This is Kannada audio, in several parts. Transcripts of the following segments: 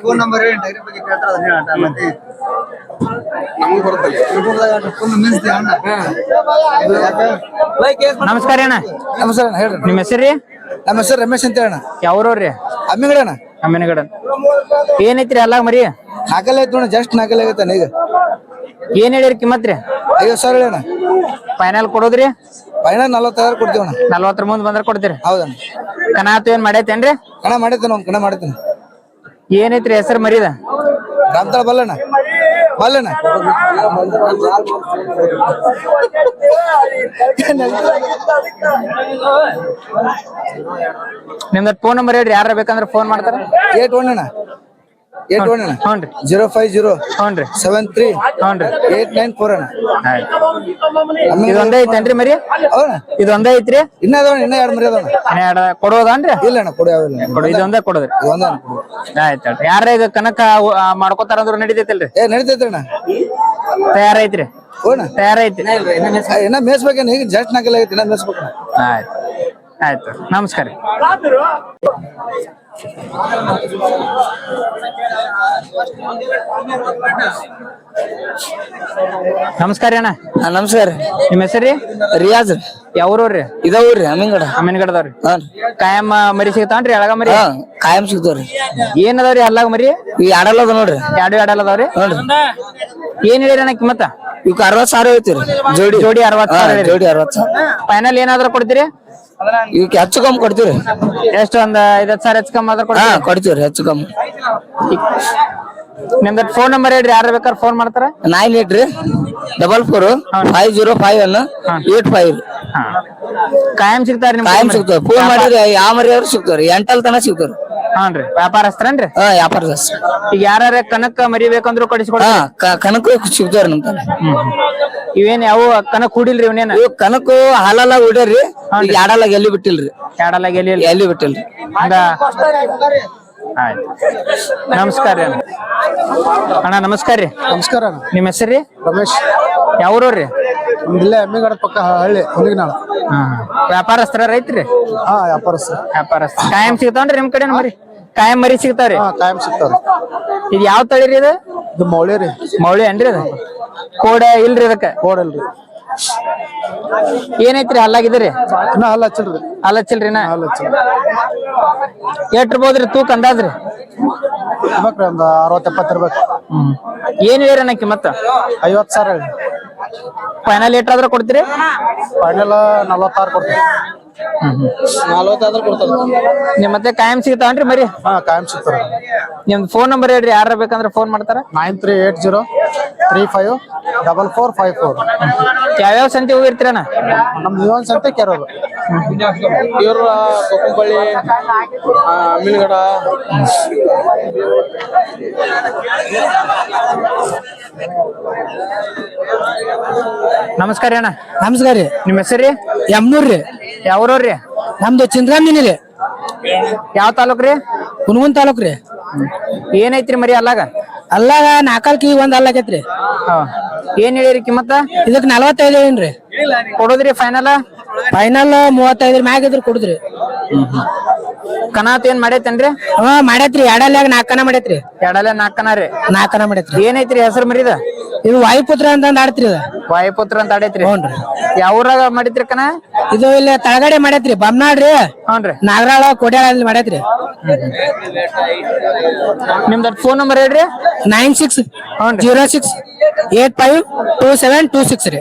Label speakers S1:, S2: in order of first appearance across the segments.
S1: ಫೋನ್ ನಂಬರ್ ಹೇಳಿ ಡೈರಿ ಬಗ್ಗೆ ಕೇಳ್ತಾರ ಅದನ್ನ ಹೇಳಟ ಮತ್ತೆ ನಮಗೆ ಬರುತ್ತಲ್ಲ ಫುಲ್ ಮಿಸ್ ಅಣ್ಣ.
S2: ನಮಸ್ಕಾರ ಅಣ್ಣ.
S1: ನಮಸ್ಕಾರ ಅಣ್ಣ ಹೇಳ್ರಿ.
S2: ನಿಮ್ಮ ಹೆಸರು?
S1: ನಮ್ಮ ಹೆಸರು ರಮೇಶ್ ಅಂತ ಹೇಳಣ್ಣ.
S2: ಯಾವ್ರವ್ರಿ?
S1: ಅಮ್ಮಿಗಡ ಅಣ್ಣ.
S2: ಅಮ್ಮಿನಗಡ. ಏನೈತ್ರಿ ಅಲ್ಲ ಮರಿ?
S1: ನಾಲ್ಕಲ್ಲ ಐತಿ ನೋಡ, ಜಸ್ಟ್ ನಾಲ್ಕಲ್ಲ ಆಗೈತಾನ ಈಗ.
S2: ಏನ್ ಹೇಳಿರಿ ಕಿಮ್ಮತ್ ರೀ?
S1: 50,000 ಹೇಳಣ್ಣ.
S2: ಫೈನಲ್ ಕೊಡೋದ್ರಿ?
S1: ಫೈನಲ್ 40,000 ಕೊಡ್ತೀವಣ್ಣ.
S2: 40 ಮುಂದ್ ಬಂದ್ರ ಕೊಡ್ತೀರಿ?
S1: ಹೌದಣ್ಣ.
S2: ಕನಾತು ಏನ್ ಮಾಡೈತೇನ್ರಿ?
S1: ಕಣ ಮಾಡೈತೇನ ಒಂದ್ ಕಣ ಮಾಡೈತೇನ.
S2: ಏನೈತ್ರಿ ಹೆಸರು ಮರಿದ?
S1: ರಾಮತಾಳ ಬಲ್ಲಣ್ಣ. ಬಲ್ಲಣ್ಣ.
S2: ನಿಮ್ದ ಫೋನ್ ನಂಬರ್ ಹೇಳ್ರಿ, ಯಾರ ಬೇಕಂದ್ರೆ ಫೋನ್ ಮಾಡ್ತಾರ.
S1: 81 ಅಣ್ಣ. 81 ಅಣ್ಣ.
S2: ಹ್ಞೂನ್ರಿ.
S1: 050
S2: ಹ್ಞೂನ್ರಿ
S1: 73
S2: ಹ್ಞೂನ್ರಿ
S1: 894 ಅಣ್ಣ.
S2: ಇದೊಂದೇ ಐತೇನ್ರಿ ಮರಿ?
S1: ಹೌದಣ್ಣ.
S2: ಇದೊಂದೇ ಐತ್ರಿ?
S1: ಇನ್ನ ಅದಾವಣ್ಣ, ಇನ್ನ 2 ಮರಿ ಅದಾವಣ್ಣ.
S2: ಕೊಡೋದನ್ರಿ?
S1: ಇಲ್ಲ ಅಣ್ಣ, ಕೊಡಿ ಯಾವಿಲ್ಲ.
S2: ಕೊಡು, ಇದೊಂದೇ ಕೊಡೋದ್ರಿ?
S1: ಒಂದಣ್ಣ.
S2: ಆಯ್ತು. ಯಾರ ಈಗ ಕನಕ ಮಾಡ್ಕೋತಾರ ಅಂದ್ರ ನಡಿತೈತಿಲ್ರಿ?
S1: ನಡೀತೈತಿ ಅಣ್ಣ.
S2: ತಯಾರೈತ್ರಿ? ತಯಾರೈತಿ.
S1: ಇನ್ನ ಮೇಸ್ಬೇಕೇನ, ಈಗ ಜಸ್ಟ್ ನಾಲ್ಕಲ್ಲ ಆಗೈತಿ, ಇನ್ನ ಮೇಸ್ಬೇಕಣ್ಣ.
S2: ಆಯ್ತು ಆಯ್ತು. ನಮಸ್ಕಾರ. ನಮಸ್ಕಾರ ಅಣ್ಣ.
S1: ನಮಸ್ಕಾರ.
S2: ನಿಮ್ಮ ಹೆಸರಿ?
S1: ರಿಯಾಜ್.
S2: ಯಾವ್ರವ್ರಿ?
S1: ಇದಾವ್ರಿ ಅಮ್ಮಿನಗಡ.
S2: ಅಮ್ಮಿನಗಡದವ್ರಿ. ಕಾಯಂ ಮರಿ ಸಿಗ್ತಾವನ್ರಿ? ಎಳಗ ಮರಿ
S1: ಕಾಯಂ ಸಿಗ್ತಾವ್ರಿ.
S2: ಏನದಾವ್ರಿ ಅಲ್ಲಾಗ ಮರಿ?
S1: ಈ ಆಡಲ್ಲ ಅದ ನೋಡ್ರಿ.
S2: ಎರಡು ಅದಾವ್ರಿ. ಏನ್ ಹೇಳಿರಿ ಅಣ್ಣ ಕಿಮ್ಮತ್ತ?
S1: ಇವ್ 60,000 ಐತಿರಿ ಜೋಡಿ.
S2: ಜೋಡಿ 60,000.
S1: ಜೋಡಿ 60,000.
S2: ಫೈನಲ್ ಏನಾದ್ರು ಕೊಡ್ತೀರಿ?
S1: ಇವಕ್ಕೆ ಹೆಚ್ಚು ಕಮ್ಮಿ ಕೊಡ್ತೀವಿ.
S2: ಎಷ್ಟು? ಒಂದ್ 50,000 ಹೆಚ್ಚು ಕಮ್ಮಿ ಆದ್ರೆ
S1: ಕೊಡ್ತೀವ್ರಿ, ಹೆಚ್ಚು ಕಮ್ಮಿ.
S2: ನಿಮ್ದ ಫೋನ್ ನಂಬರ್ ಹೇಳ್ರಿ, ಯಾರು ಬೇಕಾದ್ರೆ ಫೋನ್ ಮಾಡ್ತಾರ.
S1: 9844050885.
S2: ಕಾಯಂ ಸಿಗ್ತಾರ?
S1: ಕಾಯಂ ಸಿಗ್ತಾವ. ಫೋನ್ ಮಾಡಿದ್ರೆ ಯಾವ ಮರಿಯವ್ರು ಸಿಗ್ತಾವ್ರಿ, 8 ತನ ಸಿಗ್ತಾವ್ರಿ.
S2: ಹಾನ್ರಿ. ವ್ಯಾಪಾರಸ್ಥರೇನ್ರಿ?
S1: ವ್ಯಾಪಾರದಸ್.
S2: ಈಗ ಯಾರ ಕನಕ್ ಮರಿ ಬೇಕಂದ್ರು ಕೊಡಿಸ್ಕೊಡ?
S1: ಕನಕ ಸಿಗ್ತಾವ್ರಿ ನಮ್ ತನ.
S2: ಇವೇನ್ ಯಾವ ಕನಕ್ ಹುಡಿಲ್ರಿ? ಇವನೇನ
S1: ಕನಕು ಹಾಲಲ್ಲ ಉಡ್ಯಾರ್ರಿ, ಎರಡಲ್ಲ ಎಲ್ಲಿ ಬಿಟ್ಟಿಲ್ರಿ.
S2: ಎರಡಲ್ಲ
S1: ಎಲ್ಲಿ ಬಿಟ್ಟಿಲ್ರಿ.
S2: ಆಯ್ತು. ನಮಸ್ಕಾರ ರೀ ಅಣ್ಣ. ನಮಸ್ಕಾರ ರೀ.
S1: ನಮಸ್ಕಾರ ಅಣ್ಣ.
S2: ನಿಮ್ಮ ಹೆಸರು?
S1: ರಮೇಶ್.
S2: ಯಾವ್ರವ್ರಿ?
S1: ಇಲ್ಲೇ ಅಮ್ಮಿಗಡ ಪಕ್ಕ ಹಳ್ಳಿ ಹುಲಿಗಿನಾಳ.
S2: ವ್ಯಾಪಾರಸ್ಥರ ರೈತ್ರಿ? ವ್ಯಾಪಾರಸ್ಥ. ಕಾಯಂ ಸಿಗ್ತಾವ್ರಿ ನಿಮ್ ಕಡೆ ಮರಿ? ಕಾಯಂ ಮರಿ ಸಿಗ್ತಾವ್ರಿ?
S1: ಕಾಯಂ ಸಿಗ್ತಾವ್ರಿ.
S2: ಇದು ಯಾವ ತಳಿ ರೀ?
S1: ಇದು ಮೌಳಿ ರೀ.
S2: ಮೌಳಿ ಏನ್ರಿ? ಅದು ಕೋಡ ಇಲ್ರಿ? ಅದಕ್ಕೆ
S1: ಕೋಡ್ ಇಲ್ರಿ.
S2: ಏನೈತ್ರಿ ಹಲ್ಲಾಗಿದ್ರಿ?
S1: ಇನ್ನ ಹಲ್ಲ ಹಚ್ಚಿಲ್ರಿ.
S2: ಹಲ್ಲ ಹಚ್ಚಿಲ್ರಿ?
S1: ಹಲ್ಲ ಹಚ್ಚಿಲ್ರಿ.
S2: ಎಷ್ಟ್ ಇರ್ಬೋದ್ರಿ ತೂಕ ಅಂದಾಜ್ರಿ?
S1: ಇರ್ಬೇಕ್ರಿ, ಒಂದ್ 60-70 ಇರ್ಬೇಕು.
S2: ಏನ್ ಹೇಳಿರಿ ಅಣ್ಣ ಕಿಮ್ಮತ್ತ?
S1: 50,000 ಹೇಳಿ.
S2: ಫೈನಲ್ ಏಟ್ ಆದ್ರ ಕೊಡ್ತೀರಿ?
S1: ಫೈನಲ್ 46 ಕೊಡ್ತೀವಿ. 40 ಕೊಡ್ತಾರೆ.
S2: ನಿಮ್ ಮತ್ತೆ ಕಾಯಂ ಸಿಗ್ತಾವನ್ರಿ ಮರಿ?
S1: ಕಾಯಂ ಸಿಗ್ತಾರ.
S2: ನಿಮ್ದು ಫೋನ್ ನಂಬರ್ ಹೇಳ್ರಿ, ಯಾರ ಬೇಕಂದ್ರೆ ಫೋನ್ ಮಾಡ್ತಾರ.
S1: 9380354454.
S2: ಯಾವ್ಯಾವ ಸಂತೆ ಹೋಗಿರ್ತೀರಣ್ಣ?
S1: ನಮ್ದು ಇವನ್ ಸಂತೆ ಕೆರೋದು. ಇವ್ರ ಕೊಕ್ಕಂಬಳ್ಳಿ, ಅಮ್ಮಿನಗಡ.
S2: ನಮಸ್ಕಾರ ಅಣ್ಣ.
S1: ನಮಸ್ಕಾರ ರೀ.
S2: ನಿಮ್ಮ ಹೆಸರು?
S1: ಯಮ್ನೂರ್ ರೀ.
S2: ಯಾವ್ರವ್ರಿ?
S1: ನಮ್ದು ಚಿಂದ್ರಾಮಿನಿ ರೀ.
S2: ಯಾವ ತಾಲೂಕ್ ರೀ?
S1: ಹುನಗುಂದ ತಾಲೂಕ್ ರೀ.
S2: ಏನೈತ್ರಿ ಮರಿ ಅಲ್ಲಾಗ?
S1: ಅಲ್ಲಾಗ 4 ಒಂದ್ ಅಲ್ಲಾಗೈತ್ರಿ.
S2: ಏನ್ ಹೇಳಿರಿ ಕಿಮ್ಮತ್ತ?
S1: ಇದಕ್ 45 ಹೇಳಿನ್ರಿ.
S2: ಕೊಡೋದ್ರಿ ಫೈನಲ್?
S1: ಫೈನಲ್ 35 ಮ್ಯಾಗ ಇದ್ರ ಕೊಡುದ್ರಿ.
S2: ಕನಾತ್ ಏನ್ ಮಾಡೈತೇನ್ರಿ?
S1: ಮಾಡೈತ್ರಿ. ಎರಡಲ್ಲಾಗ 4 ಕನ ಮಾಡೈತ್ರಿ.
S2: ಎರಡಲ್ಲ 4 ಕನ ರೀ?
S1: 4 ಕನ ಮಾಡೈತ್ರಿ.
S2: ಏನೈತ್ರಿ ಹೆಸರು ಮರಿದ?
S1: ಇದು ವಾಯುಪುತ್ರ ಅಂತ ಆಡ್ತ್ರಿ.
S2: ವಾಯುಪುತ್ರ ಅಂತ ಆಡೈತ್ರಿ?
S1: ಹ್ಞೂನ್ರಿ.
S2: ಯಾವ ಊರಾಗ ಮಾಡಿದ್ರಿ ಕನ?
S1: ಇದು ಇಲ್ಲಿ ತಳಗಡೆ ಮಾಡೈತ್ರಿ, ಬಮ್ನಾಡ್ರಿ.
S2: ಹ್ಞೂನ್ರಿ.
S1: ನಾಗರಾಳ ಕೊಡ್ಯಾಳ ಅಲ್ಲಿ ಮಾಡೈತ್ರಿ.
S2: ನಿಮ್ದ ಫೋನ್ ನಂಬರ್ ಹೇಳ್ರಿ.
S1: 9606852726 ರೀ.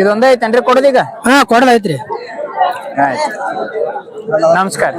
S2: ಇದೊಂದೇ ಐತೇನ್ರಿ ಕೊಡೋದೀಗ?
S1: ಕೊಡದೈತ್ರಿ.
S2: ಆಯ್ತು. ನಮಸ್ಕಾರ.